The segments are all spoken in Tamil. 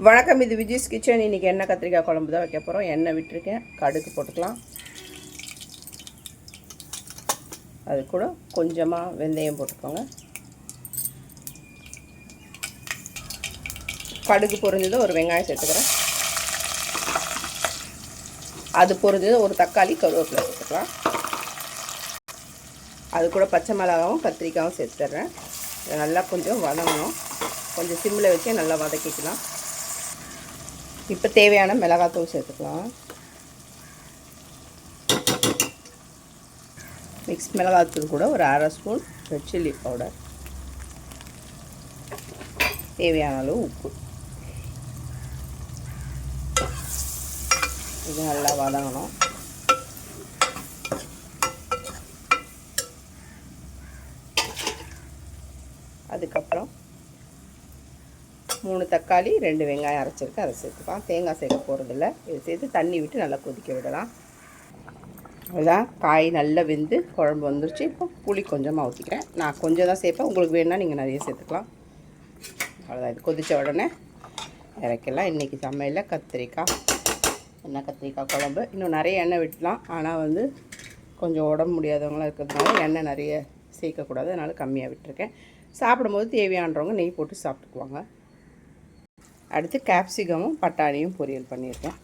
வணக்கம், இது விஜய்ஸ் கிச்சன். இன்றைக்கி எண்ணெய் கத்திரிக்காய் குழம்பு தான் வைக்க போகிறோம். எண்ணெய் விட்டுருக்கேன், கடுகு போட்டுக்கலாம். அது கூட கொஞ்சமாக வெந்தயம் போட்டுக்கோங்க. கடுகு பொரிஞ்சது ஒரு வெங்காயம் சேர்த்துக்கிறேன். அது பொரிஞ்சது ஒரு தக்காளி, கருவேப்பிலை சேர்த்துக்கலாம். அது கூட பச்சை மிளகாவும் கத்திரிக்காயும் சேர்த்துட்றேன். இதை நல்லா கொஞ்சம் வதங்கணும். கொஞ்சம் சிம்மில் வச்சு நல்லா வதக்கிக்கலாம். இப்போ தேவையான மிளகாத்தூள் சேர்த்துக்கலாம். மிக்ஸ் மிளகாத்தூள் கூட ஒரு அரை ஸ்பூன் ரெட் சில்லி பவுடர், தேவையான அளவு உப்பு. இது நல்லா வதங்கணும். அதுக்கப்புறம் 3 தக்காளி 2 வெங்காயம் அரைச்சிருக்கு, அதை சேர்த்துக்கலாம். தேங்காய் சேர்க்க போகிறதில்ல. இதை சேர்த்து தண்ணி விட்டு நல்லா கொதிக்க விடலாம். அதுதான் காய் நல்லா வெந்து குழம்பு வந்துருச்சு. இப்போ புளி கொஞ்சமாக ஊற்றிக்கிறேன். நான் கொஞ்சம் தான் சேர்ப்பேன், உங்களுக்கு வேணுன்னா நீங்கள் நிறைய சேர்த்துக்கலாம். அவ்வளோதான். இது கொதித்த உடனே இறக்கலாம். இன்றைக்கி சமையலில் கத்திரிக்காய், எண்ணெய் கத்திரிக்காய் குழம்பு. இன்னும் நிறைய எண்ணெய் விட்டுலாம், ஆனால் கொஞ்சம் உடம்பு முடியாதவங்களாம் இருக்கிறதுனால எண்ணெய் நிறைய சேர்க்கக்கூடாது, அதனால் கம்மியாக விட்டுருக்கேன். சாப்பிடும்போது தேவையானவங்க நெய் போட்டு சாப்பிட்டுக்குவாங்க. அடுத்து கேப்சிகமும் பட்டாணியும் பொரியல் பண்ணியிருக்கேன்.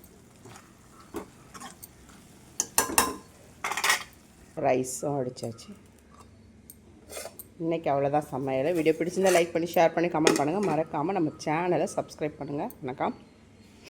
ரைஸும் அடித்தாச்சு. இன்றைக்கி அவ்வளோதான் சமையல். வீடியோ பிடிச்சிருந்தால் லைக் பண்ணி, ஷேர் பண்ணி, கமெண்ட் பண்ணுங்கள். மறக்காமல் நம்ம சேனலை சப்ஸ்கிரைப் பண்ணுங்கள். வணக்கம்.